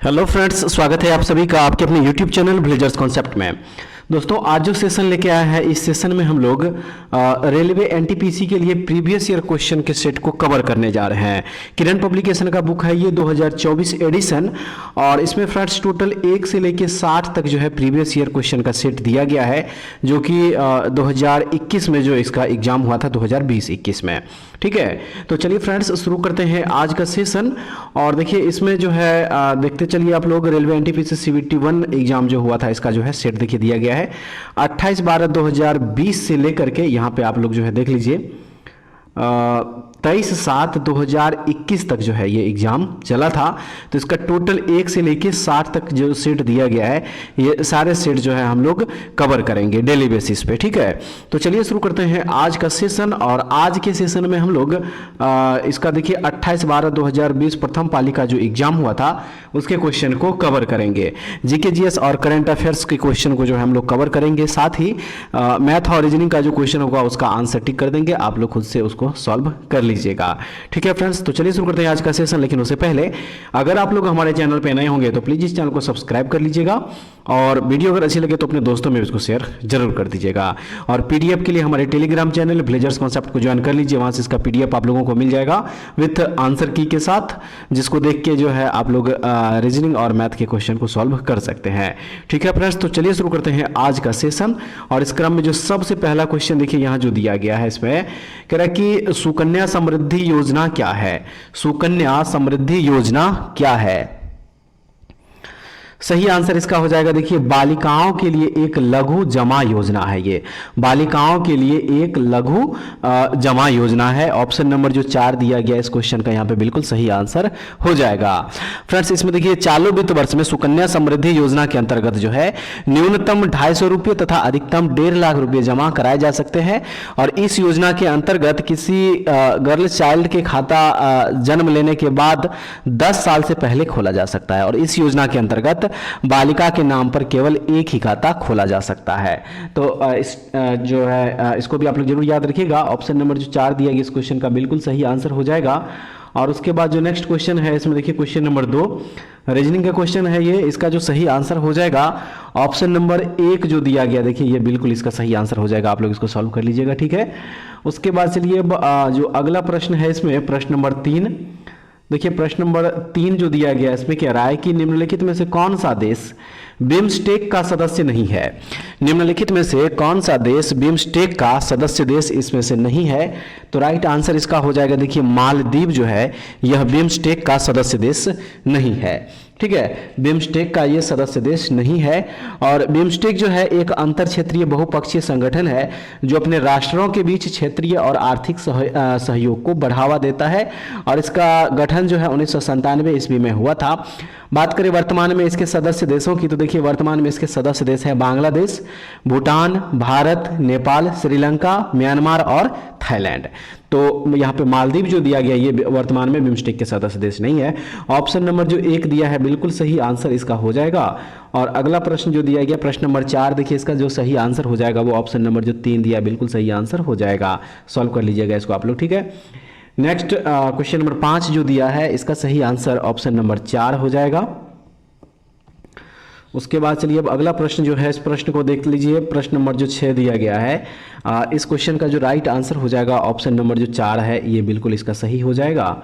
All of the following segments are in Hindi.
हेलो फ्रेंड्स, स्वागत है आप सभी का आपके अपने यूट्यूब चैनल विलेजर्स कॉन्सेप्ट में। दोस्तों, आज जो सेशन लेके आया है, इस सेशन में हम लोग रेलवे एनटीपीसी के लिए प्रीवियस ईयर क्वेश्चन के सेट को कवर करने जा रहे हैं। किरण पब्लिकेशन का बुक है ये 2024 एडिशन, और इसमें फ्रेंड्स टोटल 1 से लेके 60 तक जो है प्रीवियस ईयर क्वेश्चन का सेट दिया गया है, जो कि 2021 में जो इसका एग्जाम हुआ था 2020-21 में। ठीक है, तो चलिए फ्रेंड्स शुरू करते हैं आज का सेशन। और देखिए इसमें जो है देखते चलिए आप लोग, रेलवे एनटीपीसी CBT 1 एग्जाम जो हुआ था, इसका जो है सेट देखिए दिया गया है 28/12/2020 से लेकर के यहाँ पे आप लोग जो है देख लीजिए 23/7/2021 तक जो है ये एग्जाम चला था। तो इसका टोटल 1 से लेके 60 तक जो सेट दिया गया है, ये सारे सेट जो है हम लोग कवर करेंगे डेली बेसिस पे। ठीक है, तो चलिए शुरू करते हैं आज का सेशन। और आज के सेशन में हम लोग इसका देखिए 28/12/2020 प्रथम पाली का जो एग्जाम हुआ था उसके क्वेश्चन को कवर करेंगे। जीके जीएस और करंट अफेयर्स के क्वेश्चन को जो है हम लोग कवर करेंगे, साथ ही मैथ और रीजनिंग का जो क्वेश्चन होगा उसका आंसर टिक कर देंगे, आप लोग खुद से उसको सॉल्व कर लीजिएगा। ठीक है फ्रेंड्स, तो चलिए शुरू करते हैं आज का सेशन। लेकिन उससे पहले अगर आप लोग हमारे चैनल पे नए होंगे तो प्लीज इस चैनल को सब्सक्राइब कर लीजिएगा, और वीडियो अगर अच्छी लगे तो अपने दोस्तों में इसको शेयर जरूर कर दीजिएगा। और पीडीएफ के लिए हमारे टेलीग्राम चैनल विलेजर्स कॉन्सेप्ट को ज्वाइन कर लीजिए, वहां से इसका पीडीएफ आप लोगों को मिल जाएगा विथ आंसर की के साथ, जिसको देख के जो है आप लोग रीजनिंग और मैथ के क्वेश्चन को सॉल्व कर सकते हैं। ठीक है फ्रेंड्स, तो चलिए शुरू करते हैं आज का सेशन। और इस क्रम में जो सबसे पहला क्वेश्चन देखिए यहाँ जो दिया गया है, इसमें कह रहा है कि सुकन्या समृद्धि योजना क्या है। सुकन्या समृद्धि योजना क्या है? सही आंसर इसका हो जाएगा देखिए बालिकाओं के लिए एक लघु जमा योजना है। ये बालिकाओं के लिए एक लघु जमा योजना है। ऑप्शन नंबर जो 4 दिया गया इस क्वेश्चन का यहाँ पे बिल्कुल सही आंसर हो जाएगा। फ्रेंड्स, इसमें देखिए चालू वित्त वर्ष में सुकन्या समृद्धि योजना के अंतर्गत जो है न्यूनतम 250 रुपये तथा अधिकतम 1.5 लाख रुपये जमा कराए जा सकते हैं। और इस योजना के अंतर्गत किसी गर्ल चाइल्ड के खाता जन्म लेने के बाद 10 साल से पहले खोला जा सकता है। और इस योजना के अंतर्गत बालिका के नाम पर केवल एक ही खाता खोला जा सकता है। तो इस जो है इसको भी आप लोग जरूर याद रखिएगा। ऑप्शन नंबर जो 4 दिया गया इस क्वेश्चन का बिल्कुल सही आंसर हो जाएगा। और उसके बाद जो नेक्स्ट क्वेश्चन है इसमें देखिए क्वेश्चन नंबर 2 रीजनिंग का क्वेश्चन है ये, इसका जो सही आंसर हो जाएगा ऑप्शन नंबर 1 जो दिया गया, देखिए ये बिल्कुल इसका सही आंसर हो जाएगा। आप लोग इसको सॉल्व कर लीजिएगा। ठीक है, उसके बाद चलिए जो अगला प्रश्न है इसमें प्रश्न नंबर 3। देखिए प्रश्न नंबर 3 जो दिया गया इसमें कह रहा है कि निम्नलिखित में से कौन सा देश बिम्स्टेक का सदस्य नहीं है। निम्नलिखित में से कौन सा देश बिम्स्टेक का सदस्य देश इसमें से नहीं है? तो राइट आंसर इसका हो जाएगा देखिए मालदीव जो है यह बिम्स्टेक का सदस्य देश नहीं है। ठीक है, बिम्स्टेक का ये सदस्य देश नहीं है। और बिम्स्टेक जो है एक अंतर क्षेत्रीय बहुपक्षीय संगठन है जो अपने राष्ट्रों के बीच क्षेत्रीय और आर्थिक सहयोग को बढ़ावा देता है। और इसका गठन जो है 1997 ईस्वी में हुआ था। बात करें वर्तमान में इसके सदस्य देशों की, तो देखिए वर्तमान में इसके सदस्य देश है बांग्लादेश, भूटान, भारत, नेपाल, श्रीलंका, म्यांमार और थाईलैंड। तो यहाँ पे मालदीव जो दिया गया ये वर्तमान में बिम्स्टेक के सदस्य देश नहीं है। ऑप्शन नंबर जो 1 दिया है बिल्कुल सही आंसर इसका हो जाएगा। और अगला प्रश्न जो दिया गया प्रश्न नंबर 4, देखिए इसका जो सही आंसर हो जाएगा वो ऑप्शन नंबर जो 3 दिया बिल्कुल सही आंसर हो जाएगा। सॉल्व कर लीजिएगा इसको आप लोग। ठीक है, नेक्स्ट क्वेश्चन नंबर 5 जो दिया है इसका सही आंसर ऑप्शन नंबर 4 हो जाएगा। उसके बाद चलिए अब अगला प्रश्न जो है इस प्रश्न को देख लीजिए। प्रश्न नंबर जो 6 दिया गया है, इस क्वेश्चन का जो राइट आंसर हो जाएगा ऑप्शन नंबर जो 4 है ये बिल्कुल इसका सही हो जाएगा।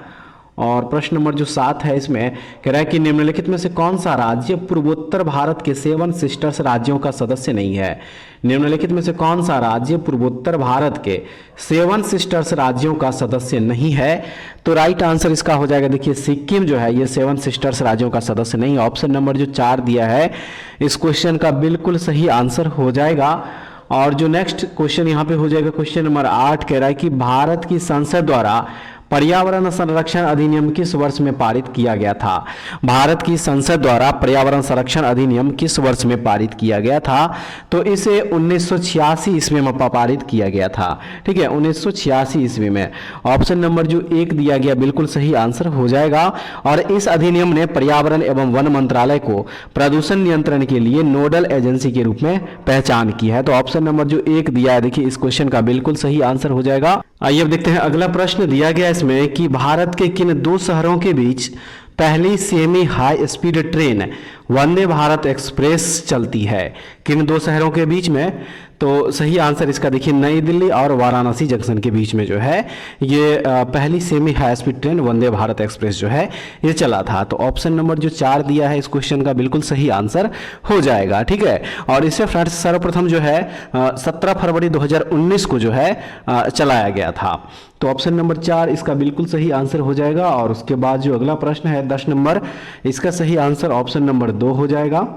और प्रश्न नंबर जो 7 है इसमें कह रहा है कि निम्नलिखित में से कौन सा राज्य पूर्वोत्तर भारत के 7 सिस्टर्स राज्यों का सदस्य नहीं है। निम्नलिखित में से कौन सा राज्य पूर्वोत्तर भारत के 7 सिस्टर्स राज्यों का सदस्य नहीं है? तो राइट आंसर इसका हो जाएगा देखिए सिक्किम जो है ये 7 सिस्टर्स राज्यों का सदस्य नहीं। ऑप्शन नंबर जो 4 दिया है इस क्वेश्चन का बिल्कुल सही आंसर हो जाएगा। और जो नेक्स्ट क्वेश्चन यहाँ पे हो जाएगा क्वेश्चन नंबर 8 कह रहा है कि भारत की संसद द्वारा पर्यावरण संरक्षण अधिनियम किस वर्ष में पारित किया गया था। भारत की संसद द्वारा पर्यावरण संरक्षण अधिनियम किस वर्ष में पारित किया गया था? तो इसे 1986 ईस्वी में पारित किया गया था। ठीक है, 1986 ईस्वी में। ऑप्शन नंबर जो 1 दिया गया बिल्कुल सही आंसर हो जाएगा। और इस अधिनियम ने पर्यावरण एवं वन मंत्रालय को प्रदूषण नियंत्रण के लिए नोडल एजेंसी के रूप में पहचान की है। तो ऑप्शन नंबर जो 1 दिया है देखिए इस क्वेश्चन का बिल्कुल सही आंसर हो जाएगा। आइए अब देखते हैं अगला प्रश्न दिया गया इसमें कि भारत के किन 2 शहरों के बीच पहली semi high speed train Vande Bharat express चलती है? किन दो शहरों के बीच में? तो सही आंसर इसका देखिए नई दिल्ली और वाराणसी जंक्शन के बीच में जो है ये पहली semi high speed train Vande Bharat express जो है ये चला था। तो ऑप्शन नंबर जो 4 दिया है इस क्वेश्चन का बिल्कुल सही आंसर हो जाएगा। ठीक है, और इसे फ्रेंड्स सर्वप्रथम जो है 17 फरवरी 2019 को जो है चलाया गया था। तो ऑप्शन नंबर 4 इसका बिल्कुल सही आंसर हो जाएगा। और उसके बाद जो अगला प्रश्न है 10 नंबर, इसका सही आंसर ऑप्शन नंबर 2 हो जाएगा।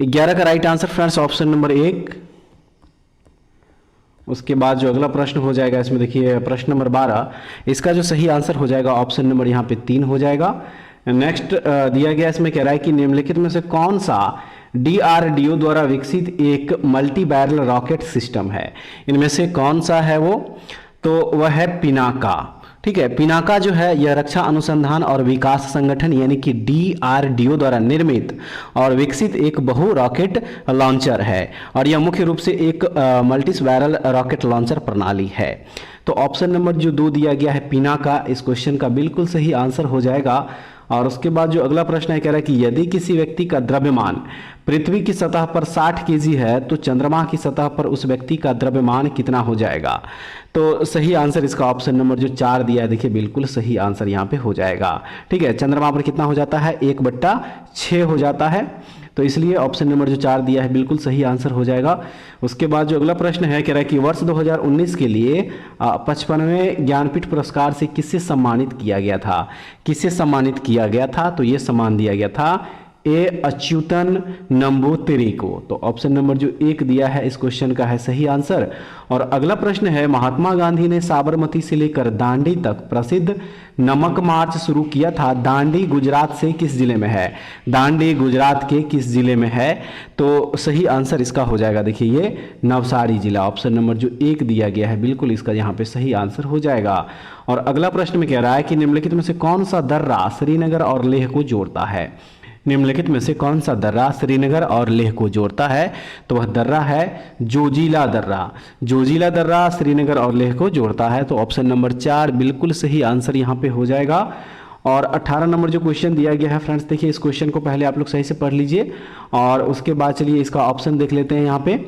11 का right answer friends option number 1। उसके बाद जो अगला प्रश्न हो जाएगा इसमें देखिए प्रश्न नंबर 12, इसका जो सही आंसर हो जाएगा ऑप्शन नंबर यहाँ पे 3 हो जाएगा। नेक्स्ट दिया गया इसमें कह रहा है कि निम्नलिखित में से कौन सा DRDO द्वारा विकसित एक मल्टी बैरल रॉकेट सिस्टम है? इनमें से कौन सा है वो? तो वह है पिनाका। ठीक है, पिनाका जो है यह रक्षा अनुसंधान और विकास संगठन यानी कि DRDO द्वारा निर्मित और विकसित एक बहु रॉकेट लॉन्चर है और यह मुख्य रूप से एक मल्टी बैरल रॉकेट लॉन्चर प्रणाली है। तो ऑप्शन नंबर जो 2 दिया गया है पिनाका, इस क्वेश्चन का बिल्कुल सही आंसर हो जाएगा। और उसके बाद जो अगला प्रश्न है कह रहा है कि यदि किसी व्यक्ति का द्रव्यमान पृथ्वी की सतह पर 60 केजी है तो चंद्रमा की सतह पर उस व्यक्ति का द्रव्यमान कितना हो जाएगा? तो सही आंसर इसका ऑप्शन नंबर जो 4 दिया है देखिए बिल्कुल सही आंसर यहाँ पे हो जाएगा। ठीक है, चंद्रमा पर कितना हो जाता है? 1/6 हो जाता है। तो इसलिए ऑप्शन नंबर जो 4 दिया है बिल्कुल सही आंसर हो जाएगा। उसके बाद जो अगला प्रश्न है कह रहा है कि वर्ष 2019 के लिए 55वें ज्ञानपीठ पुरस्कार से किससे सम्मानित किया गया था? किससे सम्मानित किया गया था? तो ये सम्मान दिया गया था अच्युतन नंबूतिरी को। तो ऑप्शन नंबर जो 1 दिया है इस क्वेश्चन का है सही आंसर। और अगला प्रश्न है महात्मा गांधी ने साबरमती से लेकर दांडी तक प्रसिद्ध नमक मार्च शुरू किया था। दांडी गुजरात से किस जिले में है? दांडी गुजरात के किस जिले में है? तो सही आंसर इसका हो जाएगा देखिए ये नवसारी जिला। ऑप्शन नंबर जो 1 दिया गया है बिल्कुल इसका यहाँ पे सही आंसर हो जाएगा। और अगला प्रश्न में कह रहा है कि निम्नलिखित में से कौन सा दर्रा श्रीनगर और लेह को जोड़ता है? निम्नलिखित में से कौन सा दर्रा श्रीनगर और लेह को जोड़ता है? तो वह दर्रा है जोजिला दर्रा। जोजिला दर्रा श्रीनगर और लेह को जोड़ता है। तो ऑप्शन नंबर 4 बिल्कुल सही आंसर यहाँ पे हो जाएगा। और 18 नंबर जो क्वेश्चन दिया गया है फ्रेंड्स देखिए इस क्वेश्चन को पहले आप लोग सही से पढ़ लीजिए और उसके बाद चलिए इसका ऑप्शन देख लेते हैं। यहाँ पे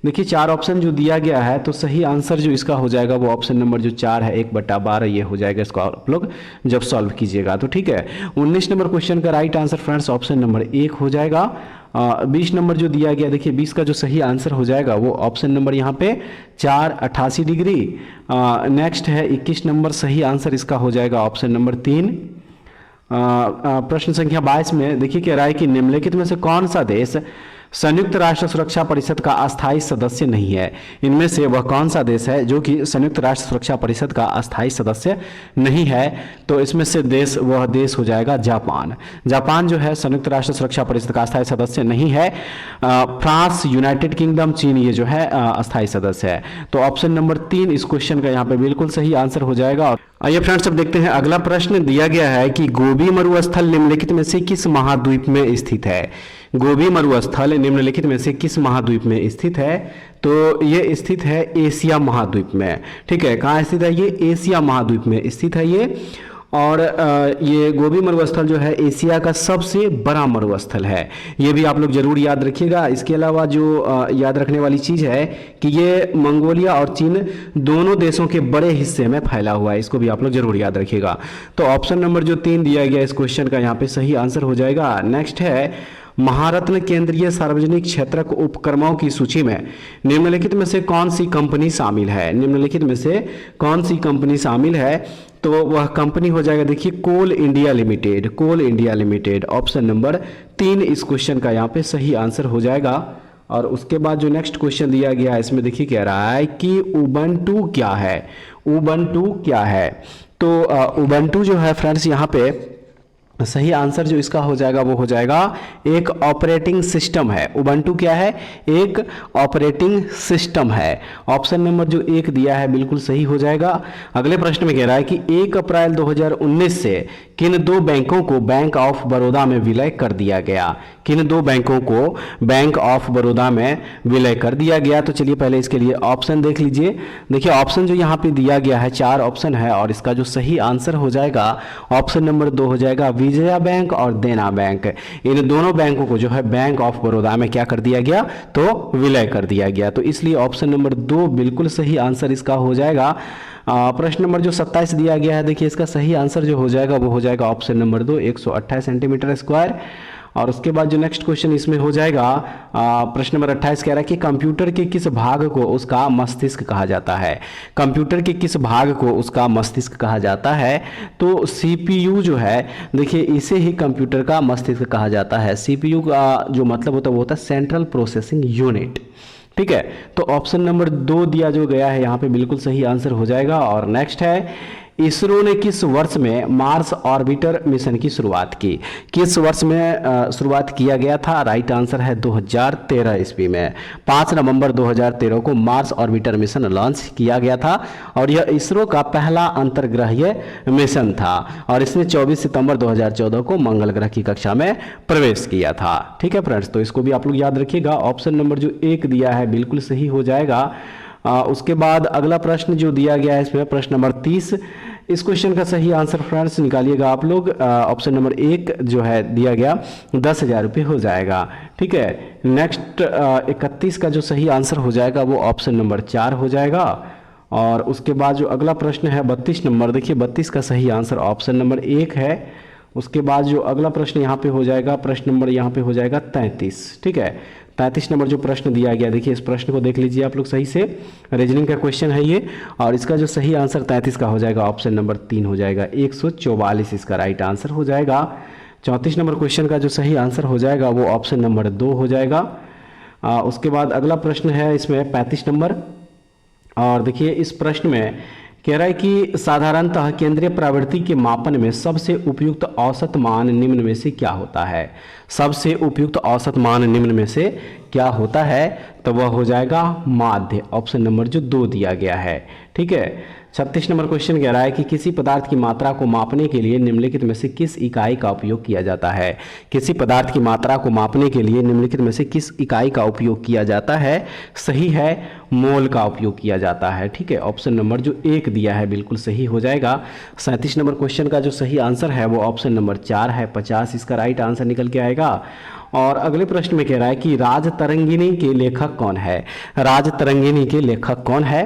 देखिए 4 ऑप्शन जो दिया गया है तो सही आंसर जो इसका हो जाएगा वो ऑप्शन नंबर जो 4 है 1/12 ये हो जाएगा। इसको आप लोग जब सॉल्व कीजिएगा तो ठीक है। 19 नंबर क्वेश्चन का right answer friends option number 1 हो जाएगा। 20 नंबर जो दिया गया देखिए 20 का जो सही आंसर हो जाएगा वो ऑप्शन नंबर यहाँ पे 488 डिग्री। नेक्स्ट है 21 नंबर, सही आंसर इसका हो जाएगा ऑप्शन नंबर 3। प्रश्न संख्या 22 में देखिए कह रहा है कि निम्नलिखित में से कौन सा देश संयुक्त राष्ट्र सुरक्षा परिषद का अस्थायी सदस्य नहीं है? इनमें से वह कौन सा देश है जो कि संयुक्त राष्ट्र सुरक्षा परिषद का अस्थायी सदस्य नहीं है? तो इसमें से वह देश हो जाएगा जापान। जापान जो है संयुक्त राष्ट्र सुरक्षा परिषद का अस्थायी सदस्य नहीं है। फ्रांस, यूनाइटेड किंगडम, चीन ये जो है अस्थायी सदस्य है। तो ऑप्शन नंबर 3 इस क्वेश्चन का यहाँ पे बिल्कुल सही आंसर हो जाएगा। आइए फ्रेंड्स अब देखते हैं अगला प्रश्न दिया गया है कि गोबी मरुस्थल निम्नलिखित में से किस महाद्वीप में स्थित है? गोबी मरुस्थल निम्नलिखित में से किस महाद्वीप में स्थित है? तो ये स्थित है एशिया महाद्वीप में। ठीक है, कहाँ स्थित है ये? एशिया महाद्वीप में स्थित है ये। और ये गोबी मरुस्थल जो है एशिया का सबसे बड़ा मरुस्थल है, ये भी आप लोग जरूर याद रखिएगा। इसके अलावा जो याद रखने वाली चीज़ है कि ये मंगोलिया और चीन दोनों देशों के बड़े हिस्से में फैला हुआ है, इसको भी आप लोग जरूर याद रखिएगा। तो ऑप्शन नंबर जो 3 दिया गया इस क्वेश्चन का यहाँ पे सही आंसर हो जाएगा। नेक्स्ट है महारत्न केंद्रीय सार्वजनिक क्षेत्रक उपक्रमों की सूची में निम्नलिखित में से कौन सी कंपनी शामिल है? निम्नलिखित में से कौन सी कंपनी शामिल है? तो वह कंपनी हो जाएगा देखिए कोल इंडिया लिमिटेड। कोल इंडिया लिमिटेड ऑप्शन नंबर 3 इस क्वेश्चन का यहाँ पे सही आंसर हो जाएगा। और उसके बाद जो नेक्स्ट क्वेश्चन दिया गया है इसमें देखिए कह रहा है कि उबंटू क्या है? उबंटू क्या है? तो उबंटू जो है फ्रेंड्स यहाँ पे सही आंसर जो इसका हो जाएगा वो हो जाएगा एक ऑपरेटिंग सिस्टम है। उबंटू क्या है? एक ऑपरेटिंग सिस्टम है। ऑप्शन नंबर जो एक दिया है बिल्कुल सही हो जाएगा। अगले प्रश्न में कह रहा है कि 1 अप्रैल 2019 से किन दो बैंकों को बैंक ऑफ बड़ौदा में विलय कर दिया गया? किन दो बैंकों को बैंक ऑफ बड़ौदा में विलय कर दिया गया? तो चलिए पहले इसके लिए ऑप्शन देख लीजिए। देखिए ऑप्शन जो यहाँ पे दिया गया है 4 ऑप्शन है और इसका जो सही आंसर हो जाएगा ऑप्शन नंबर 2 हो जाएगा विजया बैंक और देना बैंक। इन दोनों बैंकों को जो है बैंक ऑफ बड़ौदा में क्या कर दिया गया? तो विलय कर दिया गया। तो इसलिए ऑप्शन नंबर 2 बिल्कुल सही आंसर इसका हो जाएगा। प्रश्न नंबर जो 27 दिया गया है, देखिए इसका सही आंसर जो हो जाएगा वो हो जाएगा ऑप्शन नंबर 2 128 सेंटीमीटर स्क्वायर। और उसके बाद जो नेक्स्ट क्वेश्चन इसमें हो जाएगा प्रश्न नंबर 28 कह रहा है कि कंप्यूटर के किस भाग को उसका मस्तिष्क कहा जाता है? कंप्यूटर के किस भाग को उसका मस्तिष्क कहा जाता है? तो सीपीयू जो है, देखिए इसे ही कंप्यूटर का मस्तिष्क कहा जाता है। सीपीयू का जो मतलब होता है वो होता है सेंट्रल प्रोसेसिंग यूनिट। ठीक है, तो ऑप्शन नंबर 2 दिया जो गया है यहाँ पे बिल्कुल सही आंसर हो जाएगा। और नेक्स्ट है इसरो ने किस वर्ष में मार्स ऑर्बिटर मिशन की शुरुआत की? किस वर्ष में शुरुआत किया गया था? राइट आंसर है 2013 ईस्वी में। 5 नवंबर 2013 को मार्स ऑर्बिटर मिशन लॉन्च किया गया था और यह इसरो का पहला अंतर्ग्रहीय मिशन था और इसने 24 सितंबर 2014 को मंगल ग्रह की कक्षा में प्रवेश किया था। ठीक है फ्रेंड्स, तो इसको भी आप लोग याद रखिएगा। ऑप्शन नंबर जो 1 दिया है बिल्कुल सही हो जाएगा। उसके बाद अगला प्रश्न जो दिया गया है इसमें प्रश्न नंबर 30। इस क्वेश्चन का सही आंसर फ्रेंड्स निकालिएगा आप लोग। ऑप्शन नंबर 1 जो है दिया गया 10,000 रुपये हो जाएगा। ठीक है, नेक्स्ट 31 का जो सही आंसर हो जाएगा वो ऑप्शन नंबर 4 हो जाएगा। और उसके बाद जो अगला प्रश्न है 32 नंबर, देखिए 32 का सही आंसर ऑप्शन नंबर 1 है। उसके बाद जो अगला प्रश्न यहाँ पे हो जाएगा प्रश्न नंबर यहाँ पे हो जाएगा 33। ठीक है, 33 नंबर जो प्रश्न दिया गया, देखिए इस प्रश्न को देख लीजिए आप लोग सही से। रीजनिंग का क्वेश्चन है ये और इसका जो सही आंसर 33 का हो जाएगा ऑप्शन नंबर 3 हो जाएगा। 144 इसका राइट आंसर हो जाएगा। 34 नंबर क्वेश्चन का जो सही आंसर हो जाएगा वो ऑप्शन नंबर 2 हो जाएगा। उसके बाद अगला प्रश्न है इसमें 35 नंबर और देखिए इस प्रश्न में कह रहा है कि साधारणतः केंद्रीय प्रवृत्ति के मापन में सबसे उपयुक्त औसत मान निम्न में से क्या होता है? सबसे उपयुक्त औसत मान निम्न में से क्या होता है? तो वह हो जाएगा माध्य। ऑप्शन नंबर जो 2 दिया गया है। ठीक है, 36 नंबर क्वेश्चन कह रहा है कि किसी पदार्थ की मात्रा को मापने के लिए निम्नलिखित में से किस इकाई का उपयोग किया जाता है? किसी पदार्थ की मात्रा को मापने के लिए निम्नलिखित में से किस इकाई का उपयोग किया जाता है? सही है, मोल का उपयोग किया जाता है। ठीक है, ऑप्शन नंबर जो 1 दिया है बिल्कुल सही हो जाएगा। 37 नंबर क्वेश्चन का जो सही आंसर है वो ऑप्शन नंबर 4 है। 50 इसका राइट आंसर निकल के आएगा। और अगले प्रश्न में कह रहा है कि राज तरंगिणी के लेखक कौन है? राज तरंगिणी के लेखक कौन है?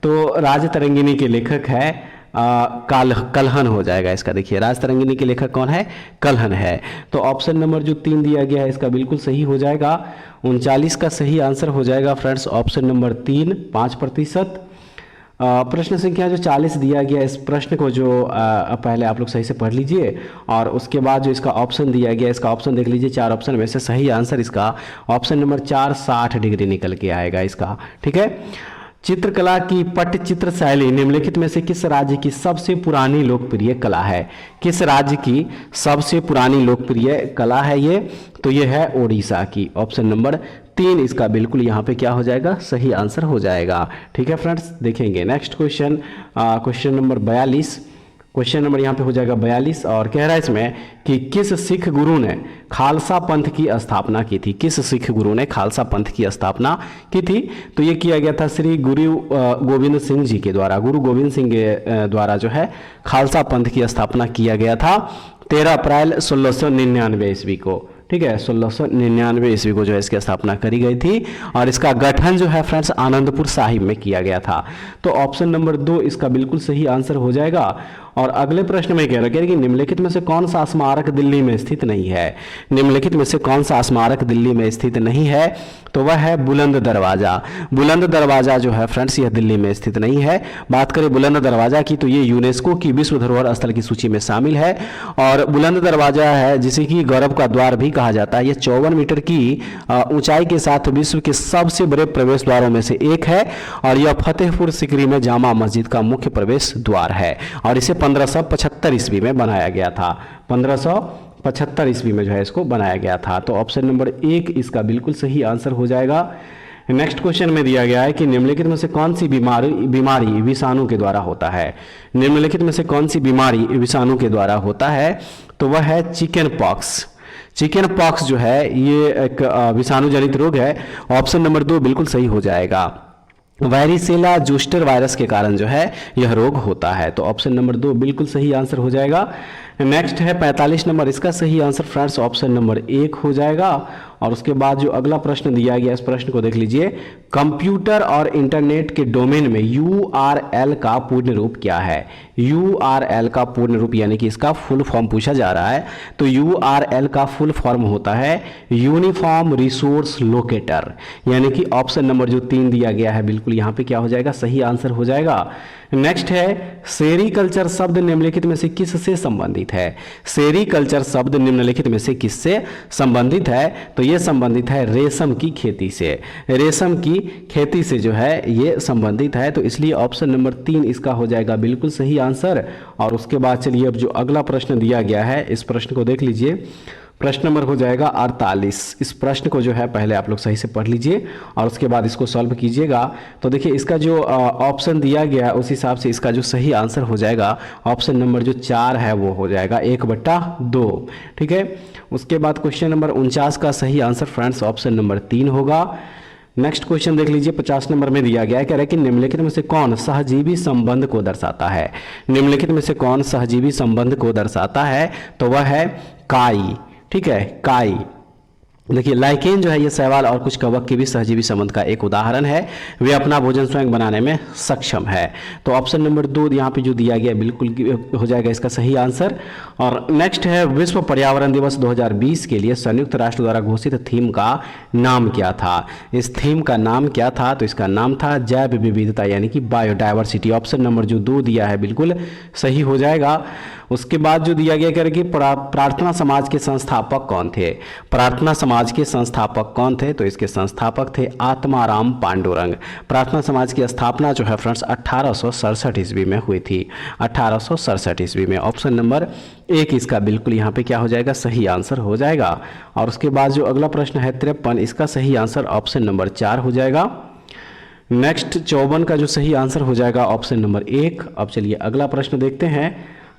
तो राज तरंगिणी के लेखक है कल्हन हो जाएगा इसका। देखिए राज तरंगिणी के लेखक कौन है? कल्हन है। तो ऑप्शन नंबर जो 3 दिया गया है इसका बिल्कुल सही हो जाएगा। 39 का सही आंसर हो जाएगा फ्रेंड्स ऑप्शन नंबर 3 5%। प्रश्न संख्या जो 40 दिया गया इस प्रश्न को जो पहले आप लोग सही से पढ़ लीजिए और उसके बाद जो इसका ऑप्शन दिया गया इसका ऑप्शन देख लीजिए। 4 ऑप्शन में से सही आंसर इसका ऑप्शन नंबर 4 60 डिग्री निकल के आएगा इसका। ठीक है, चित्रकला की पट्टचित्र शैली निम्नलिखित में से किस राज्य की सबसे पुरानी लोकप्रिय कला है? किस राज्य की सबसे पुरानी लोकप्रिय कला है ये? तो ये है ओडिशा की। ऑप्शन नंबर 3 इसका बिल्कुल यहाँ पे क्या हो जाएगा? सही आंसर हो जाएगा। ठीक है फ्रेंड्स, देखेंगे next question, question number 42। Question number यहाँ पे हो जाएगा 42 और कह रहा है इसमें कि किस सिख गुरु ने खालसा पंथ की स्थापना की थी? किस सिख गुरु ने खालसा पंथ की स्थापना की थी? तो ये किया गया था श्री गुरु गोविंद सिंह जी के द्वारा। गुरु गोविंद सिंह के द्वारा जो है खालसा पंथ की स्थापना किया गया था 13 अप्रैल 1699 ईस्वी को। ठीक है, 1699 ईस्वी को जो है इसकी स्थापना करी गई थी और इसका गठन जो है फ्रेंड्स आनंदपुर साहिब में किया गया था। तो ऑप्शन नंबर 2 इसका बिल्कुल सही आंसर हो जाएगा। और अगले प्रश्न में कह रहा है कि निम्नलिखित में से कौन सा स्मारक दिल्ली में स्थित नहीं है? निम्नलिखित में से कौन सा स्मारक दिल्ली में स्थित नहीं है? तो वह है बुलंद दरवाजा। बुलंद दरवाजा जो है फ्रेंड्स यह दिल्ली में स्थित नहीं है। बात करें बुलंद दरवाजा की तो ये यूनेस्को की विश्व धरोहर स्थल की सूची में शामिल है और बुलंद दरवाजा है जिसे कि गौरव का द्वार भी कहा जाता है। यह 54 मीटर की ऊंचाई के साथ विश्व के सबसे बड़े प्रवेश द्वारों में से एक है और यह फतेहपुर सिकरी में जामा मस्जिद का मुख्य प्रवेश द्वार है और इसे 1575 ईस्वी में बनाया गया था। 1575 ईस्वी में जो है इसको बनाया गया था। तो ऑप्शन नंबर 1 इसका बिल्कुल सही आंसर हो जाएगा। नेक्स्ट क्वेश्चन में दिया गया है कि निम्नलिखित में से कौन सी बीमारी विषाणु के द्वारा होता है। निम्नलिखित में से कौन सी बीमारी विषाणु के द्वारा होता है, तो वह है चिकन पॉक्स। चिकन पॉक्स जो है ये एक विषाणु जनित रोग है। ऑप्शन नंबर 2 बिल्कुल सही हो जाएगा। वायरिसेला जोस्टर वायरस के कारण जो है यह रोग होता है। तो ऑप्शन नंबर 2 बिल्कुल सही आंसर हो जाएगा। नेक्स्ट है 45 नंबर, इसका सही आंसर फ्रेंड्स ऑप्शन नंबर 1 हो जाएगा। और उसके बाद जो अगला प्रश्न दिया गया, इस प्रश्न को देख लीजिए। कंप्यूटर और इंटरनेट के डोमेन में URL का पूर्ण रूप क्या है। URL का पूर्ण रूप यानी कि इसका फुल फॉर्म पूछा जा रहा है। तो URL का फुल फॉर्म होता है यूनिफॉर्म रिसोर्स लोकेटर, यानी कि ऑप्शन नंबर जो 3 दिया गया है बिल्कुल यहाँ पे क्या हो जाएगा, सही आंसर हो जाएगा। नेक्स्ट है सेरीकल्चर शब्द निम्नलिखित में से किससे संबंधित है। सेरीकल्चर शब्द निम्नलिखित में से किससे संबंधित है, तो ये संबंधित है रेशम की खेती से। रेशम की खेती से जो है ये संबंधित है। तो इसलिए ऑप्शन नंबर 3 इसका हो जाएगा बिल्कुल सही आंसर। और उसके बाद चलिए अब जो अगला प्रश्न दिया गया है, इस प्रश्न को देख लीजिए। प्रश्न नंबर हो जाएगा 48। इस प्रश्न को जो है पहले आप लोग सही से पढ़ लीजिए और उसके बाद इसको सॉल्व कीजिएगा। तो देखिए इसका जो ऑप्शन दिया गया है उस हिसाब से इसका जो सही आंसर हो जाएगा ऑप्शन नंबर जो 4 है वो हो जाएगा 1/2। ठीक है। उसके बाद क्वेश्चन नंबर 49 का सही आंसर फ्रेंड्स ऑप्शन नंबर 3 होगा। नेक्स्ट क्वेश्चन देख लीजिए 50 नंबर में दिया गया है, कह रहा है कि निम्नलिखित में से कौन सहजीवी संबंध को दर्शाता है। निम्नलिखित में से कौन सहजीवी संबंध को दर्शाता है, तो वह है काई। ठीक है, काई। देखिए लाइकेन जो है ये शैवाल और कुछ कवक के भी सहजीवी संबंध का एक उदाहरण है। वे अपना भोजन स्वयं बनाने में सक्षम है। तो ऑप्शन नंबर 2 यहाँ पे जो दिया गया बिल्कुल हो जाएगा इसका सही आंसर। और नेक्स्ट है विश्व पर्यावरण दिवस 2020 के लिए संयुक्त राष्ट्र द्वारा घोषित थीम का नाम क्या था। इस थीम का नाम क्या था, तो इसका नाम था जैव विविधता यानी कि बायोडाइवर्सिटी। ऑप्शन नंबर जो 2 दिया है बिल्कुल सही हो जाएगा। उसके बाद जो दिया गया कि प्रार्थना समाज के संस्थापक कौन थे। प्रार्थना समाज के संस्थापक कौन थे, तो इसके संस्थापक थे आत्माराम पांडुरंग। प्रार्थना समाज की स्थापना जो है फ्रेंड्स 1867 ईस्वी में हुई थी। 1867 ईस्वी में। ऑप्शन नंबर 1 इसका बिल्कुल यहाँ पे क्या हो जाएगा, सही आंसर हो जाएगा। और उसके बाद जो अगला प्रश्न है 53, इसका सही आंसर ऑप्शन नंबर 4 हो जाएगा। नेक्स्ट 54 का जो सही आंसर हो जाएगा ऑप्शन नंबर 1। अब चलिए अगला प्रश्न देखते हैं।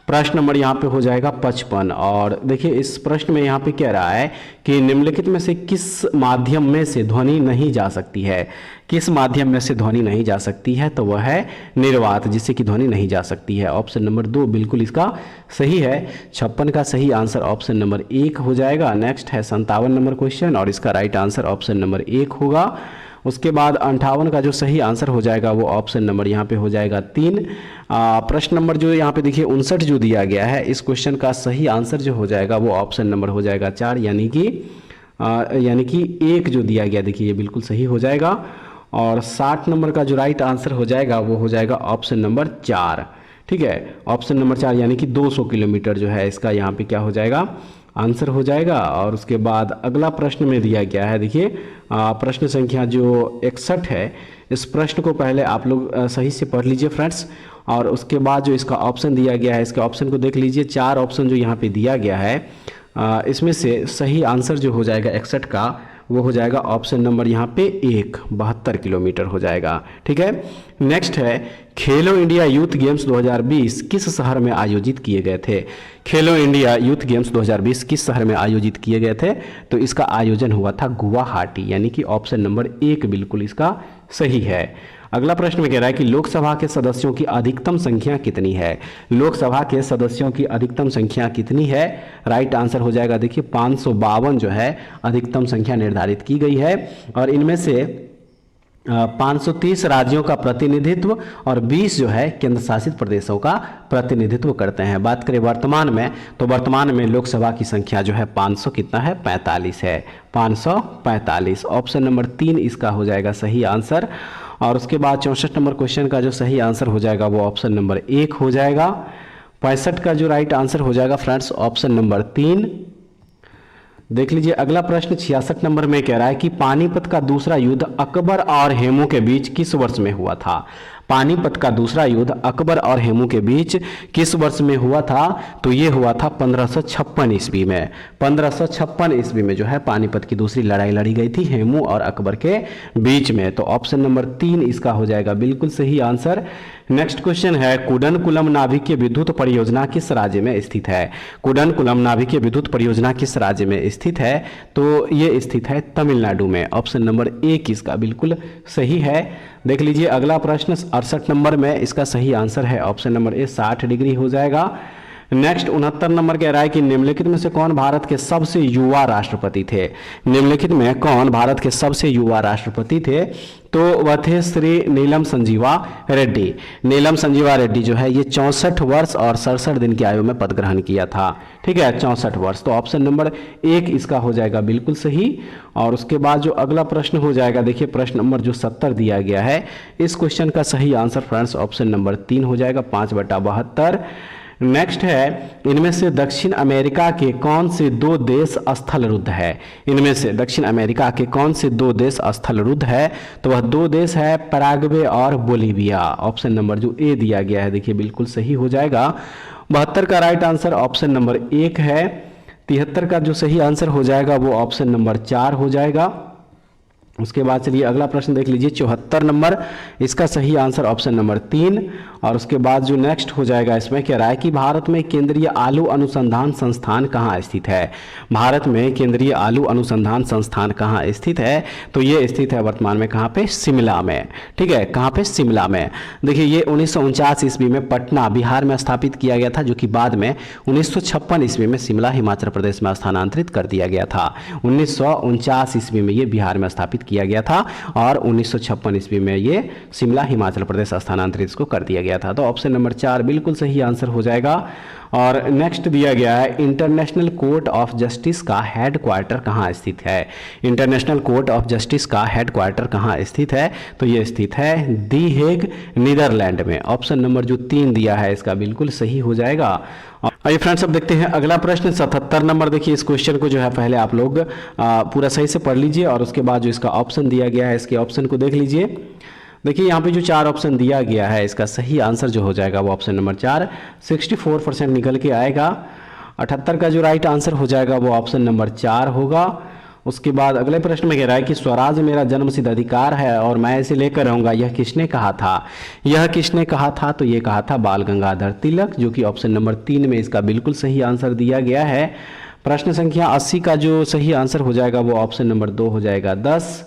प्रश्न नंबर यहाँ पे हो जाएगा 55। और देखिए इस प्रश्न में यहाँ पे कह रहा है कि निम्नलिखित में से किस माध्यम में से ध्वनि नहीं जा सकती है। किस माध्यम में से ध्वनि नहीं जा सकती है, तो वह है निर्वात, जिससे कि ध्वनि नहीं जा सकती है। ऑप्शन नंबर 2 बिल्कुल इसका सही है। 56 का सही आंसर ऑप्शन नंबर 1 हो जाएगा। नेक्स्ट है 57 नंबर क्वेश्चन और इसका राइट आंसर ऑप्शन नंबर 1 होगा। उसके बाद 58 का जो सही आंसर हो जाएगा वो ऑप्शन नंबर यहाँ पे हो जाएगा 3। प्रश्न नंबर जो यहाँ पे देखिए 59 जो दिया गया है, इस क्वेश्चन का सही आंसर जो हो जाएगा वो ऑप्शन नंबर हो जाएगा 4, यानी कि 1 जो दिया गया देखिए ये बिल्कुल सही हो जाएगा। और 60 नंबर का जो राइट आंसर हो जाएगा वो हो जाएगा ऑप्शन नंबर 4। ठीक है, ऑप्शन नंबर 4 यानी कि 200 किलोमीटर जो है इसका यहाँ पे क्या हो जाएगा, आंसर हो जाएगा। और उसके बाद अगला प्रश्न में दिया गया है, देखिए प्रश्न संख्या जो 61 है, इस प्रश्न को पहले आप लोग सही से पढ़ लीजिए फ्रेंड्स। और उसके बाद जो इसका ऑप्शन दिया गया है, इसके ऑप्शन को देख लीजिए। 4 ऑप्शन जो यहाँ पे दिया गया है, इसमें से सही आंसर जो हो जाएगा 61 का वो हो जाएगा ऑप्शन नंबर यहाँ पे 1, 72 किलोमीटर हो जाएगा। ठीक है। नेक्स्ट है खेलो इंडिया यूथ गेम्स 2020 किस शहर में आयोजित किए गए थे। खेलो इंडिया यूथ गेम्स 2020 किस शहर में आयोजित किए गए थे, तो इसका आयोजन हुआ था गुवाहाटी, यानी कि ऑप्शन नंबर 1 बिल्कुल इसका सही है। अगला प्रश्न में कह रहा है कि लोकसभा के सदस्यों की अधिकतम संख्या कितनी है। लोकसभा के सदस्यों की अधिकतम संख्या कितनी है, राइट आंसर हो जाएगा देखिए 552 जो है अधिकतम संख्या निर्धारित की गई है। और इनमें से 530 राज्यों का प्रतिनिधित्व और 20 जो है केंद्र शासित प्रदेशों का प्रतिनिधित्व करते हैं। बात करें वर्तमान में, तो वर्तमान में लोकसभा की संख्या जो है 500 कितना है, 45 है, 545। ऑप्शन नंबर 3 इसका हो जाएगा सही आंसर। और उसके बाद 64 नंबर क्वेश्चन का जो सही आंसर हो जाएगा वो ऑप्शन नंबर 1 हो जाएगा। 65 का जो राइट आंसर हो जाएगा फ्रेंड्स ऑप्शन नंबर 3। देख लीजिए अगला प्रश्न 66 नंबर में कह रहा है कि पानीपत का दूसरा युद्ध अकबर और हेमू के बीच किस वर्ष में हुआ था। पानीपत का दूसरा युद्ध अकबर और हेमू के बीच किस वर्ष में हुआ था? तो ये हुआ था 1556 ईस्वी में। 1556 ईस्वी में जो है पानीपत की दूसरी लड़ाई लड़ी गई थी हेमू और अकबर के बीच में। तो ऑप्शन नंबर 3 इसका हो जाएगा बिल्कुल सही आंसर। नेक्स्ट क्वेश्चन है, कुडनकुलम नाभिकीय विद्युत परियोजना किस राज्य में स्थित है? कुडनकुलम नाभिकीय विद्युत परियोजना किस राज्य में स्थित है? तो ये स्थित है तमिलनाडु में। ऑप्शन नंबर 1 इसका बिल्कुल सही है। देख लीजिए अगला प्रश्न 68 नंबर में, इसका सही आंसर है ऑप्शन नंबर ए 60 डिग्री हो जाएगा। नेक्स्ट 69 नंबर कह रहा है कि निम्नलिखित में से कौन भारत के सबसे युवा राष्ट्रपति थे? निम्नलिखित में कौन भारत के सबसे युवा राष्ट्रपति थे? तो वह थे श्री नीलम संजीवा रेड्डी। नीलम संजीवा रेड्डी जो है ये 64 वर्ष और 67 दिन की आयु में पद ग्रहण किया था। ठीक है, 64 वर्ष। तो ऑप्शन नंबर 1 इसका हो जाएगा बिल्कुल सही। और उसके बाद जो अगला प्रश्न हो जाएगा, देखिए प्रश्न नंबर जो 70 दिया गया है, इस क्वेश्चन का सही आंसर फ्रेंड्स ऑप्शन नंबर 3 हो जाएगा, 5/72। नेक्स्ट है, इनमें से दक्षिण अमेरिका के कौन से 2 देश स्थल रुद्ध है? इनमें से दक्षिण अमेरिका के कौन से 2 देश स्थल रुद्ध है? तो वह 2 देश है पैराग्वे और बोलीविया। ऑप्शन नंबर जो ए दिया गया है देखिए बिल्कुल सही हो जाएगा। 72 का राइट आंसर ऑप्शन नंबर 1 है। 73 का जो सही आंसर हो जाएगा वो ऑप्शन नंबर 4 हो जाएगा। उसके बाद चलिए अगला प्रश्न देख लीजिए 74 नंबर, इसका सही आंसर ऑप्शन नंबर 3। और उसके बाद जो नेक्स्ट हो जाएगा इसमें कह रहा है कि भारत में केंद्रीय आलू अनुसंधान संस्थान कहाँ स्थित है? भारत में केंद्रीय आलू अनुसंधान संस्थान कहाँ स्थित है? तो ये स्थित है वर्तमान में कहाँ पे? शिमला में। ठीक है, कहाँ पे? शिमला में। देखिए ये 1949 ईस्वी में पटना बिहार में स्थापित किया गया था, जो कि बाद में 1956 ईस्वी में शिमला हिमाचल प्रदेश में स्थानांतरित कर दिया गया था। 1949 ईस्वी में ये बिहार में स्थापित किया गया था और 1956 ईस्वी में ये शिमला हिमाचल प्रदेश स्थानांतरित इसको कर दिया गया था। तो ऑप्शन नंबर 4 बिल्कुल सही आंसर हो जाएगा। और नेक्स्ट दिया गया है, इंटरनेशनल कोर्ट ऑफ जस्टिस का हेडक्वार्टर कहाँ स्थित है? इंटरनेशनल कोर्ट ऑफ जस्टिस का हेडक्वार्टर कहाँ स्थित है? तो ये स्थित है दी हेग, नीदरलैंड में। ऑप्शन नंबर जो 3 दिया है इसका बिल्कुल सही हो जाएगा। आइए फ्रेंड्स अब देखते हैं अगला प्रश्न 77 नंबर। देखिए इस क्वेश्चन को जो है पहले आप लोग पूरा सही से पढ़ लीजिए और उसके बाद जो इसका ऑप्शन दिया गया है इसके ऑप्शन को देख लीजिए। देखिए यहाँ पे जो 4 ऑप्शन दिया गया है इसका सही आंसर जो हो जाएगा वो ऑप्शन नंबर 4 64% निकल के आएगा। 78 का जो राइट आंसर हो जाएगा वो ऑप्शन नंबर 4 होगा। उसके बाद अगले प्रश्न में कह रहा है कि स्वराज मेरा जन्मसिद्ध अधिकार है और मैं इसे लेकर रहूंगा, यह किसने कहा था? यह किसने कहा था? तो ये कहा था बाल गंगाधर तिलक, जो कि ऑप्शन नंबर 3 में इसका बिल्कुल सही आंसर दिया गया है। प्रश्न संख्या 80 का जो सही आंसर हो जाएगा वो ऑप्शन नंबर 2 हो जाएगा 10।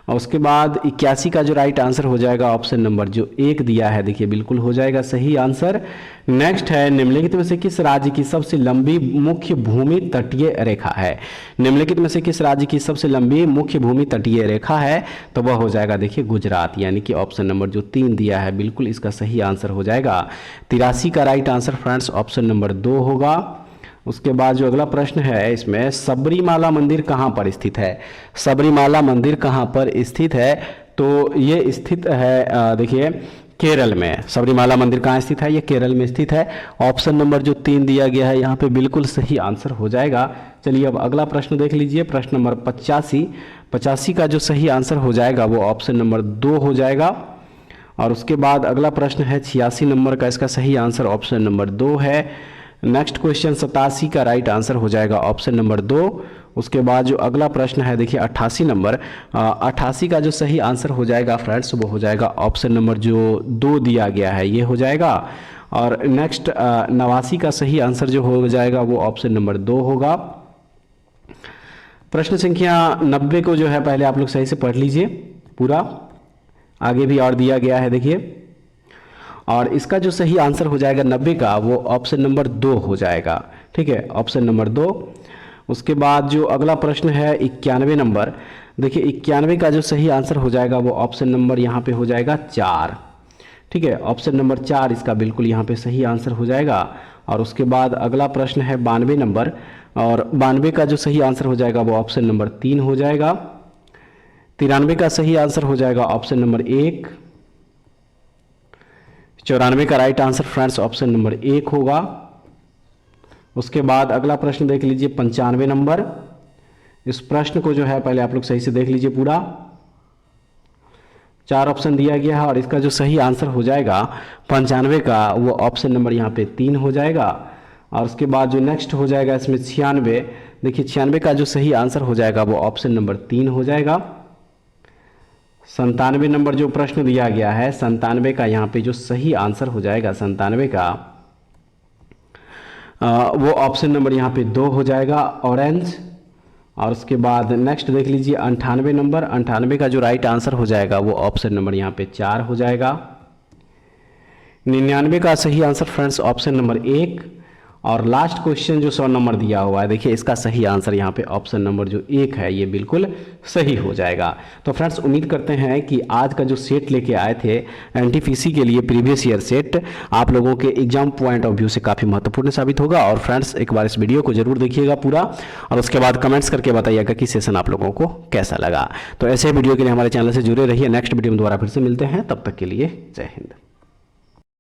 और उसके बाद 81 का जो राइट आंसर हो जाएगा ऑप्शन नंबर जो 1 दिया है देखिए बिल्कुल हो जाएगा सही आंसर। नेक्स्ट है, निम्नलिखित में से किस राज्य की सबसे लंबी मुख्य भूमि तटीय रेखा है? निम्नलिखित में से किस राज्य की सबसे लंबी मुख्य भूमि तटीय रेखा है? तो वह हो जाएगा देखिए गुजरात, यानी कि ऑप्शन नंबर जो 3 दिया है बिल्कुल इसका सही आंसर हो जाएगा। 83 का right answer friends option number 2 होगा। उसके बाद जो अगला प्रश्न है इसमें सबरीमाला मंदिर कहाँ पर स्थित है? सबरीमाला मंदिर कहाँ पर स्थित है? तो ये स्थित है देखिए केरल में। सबरीमाला मंदिर कहाँ स्थित है? ये केरल में स्थित है। ऑप्शन नंबर जो 3 दिया गया है यहाँ पे बिल्कुल सही आंसर हो जाएगा। चलिए अब अगला प्रश्न देख लीजिए, प्रश्न नंबर 85 का जो सही आंसर हो जाएगा वो ऑप्शन नंबर 2 हो जाएगा। और उसके बाद अगला प्रश्न है 86 नंबर का, इसका सही आंसर ऑप्शन नंबर 2 है। नेक्स्ट क्वेश्चन 87 का राइट आंसर हो जाएगा ऑप्शन नंबर 2। उसके बाद जो अगला प्रश्न है देखिए 88 नंबर, 88 का जो सही आंसर हो जाएगा फ्रेंड्स वो हो जाएगा ऑप्शन नंबर जो 2 दिया गया है ये हो जाएगा। और नेक्स्ट 89 का सही आंसर जो हो जाएगा वो ऑप्शन नंबर 2 होगा। प्रश्न संख्या 90 को जो है पहले आप लोग सही से पढ़ लीजिए पूरा, आगे भी और दिया गया है देखिए। और इसका जो सही आंसर हो जाएगा 90 का वो ऑप्शन नंबर 2 हो जाएगा। ठीक है, ऑप्शन नंबर 2। उसके बाद जो अगला प्रश्न है 91 नंबर, देखिए 91 का जो सही आंसर हो जाएगा वो ऑप्शन नंबर यहाँ पे हो जाएगा 4। ठीक है, ऑप्शन नंबर 4 इसका बिल्कुल यहाँ पे सही आंसर हो जाएगा। और उसके बाद अगला प्रश्न है 92 नंबर, और 92 का जो सही आंसर हो जाएगा वो ऑप्शन नंबर 3 हो जाएगा। 93 का सही आंसर हो जाएगा ऑप्शन नंबर 1। 94 का right answer friends option number 1 होगा। उसके बाद अगला प्रश्न देख लीजिए 95 नंबर। इस प्रश्न को जो है पहले आप लोग सही से देख लीजिए पूरा। 4 ऑप्शन दिया गया है और इसका जो सही आंसर हो जाएगा 95 का, वो ऑप्शन नंबर यहाँ पे 3 हो जाएगा। और उसके बाद जो नेक्स्ट हो जाएगा इसमें 96, देखिए 96 का जो सही आंसर हो जाएगा वो ऑप्शन नंबर 3 हो जाएगा। 97 नंबर जो प्रश्न दिया गया है, 97 का यहाँ पे जो सही आंसर हो जाएगा 97 का वो ऑप्शन नंबर यहाँ पे 2 हो जाएगा, ऑरेंज। और उसके बाद नेक्स्ट देख लीजिए 98 नंबर, 98 का जो राइट आंसर हो जाएगा वो ऑप्शन नंबर यहाँ पे 4 हो जाएगा। 99 का सही आंसर फ्रेंड्स ऑप्शन नंबर 1। और लास्ट क्वेश्चन जो 100 नंबर दिया हुआ है, देखिए इसका सही आंसर यहाँ पे ऑप्शन नंबर जो 1 है ये बिल्कुल सही हो जाएगा। तो फ्रेंड्स उम्मीद करते हैं कि आज का जो सेट लेके आए थे एनटीपीसी के लिए प्रीवियस ईयर सेट, आप लोगों के एग्जाम पॉइंट ऑफ व्यू से काफ़ी महत्वपूर्ण साबित होगा। और फ्रेंड्स एक बार इस वीडियो को जरूर देखिएगा पूरा, और उसके बाद कमेंट्स करके बताइएगा कि सेशन आप लोगों को कैसा लगा। तो ऐसे वीडियो के लिए हमारे चैनल से जुड़े रहिए। नेक्स्ट वीडियो में दोबारा फिर से मिलते हैं, तब तक के लिए जय हिंद।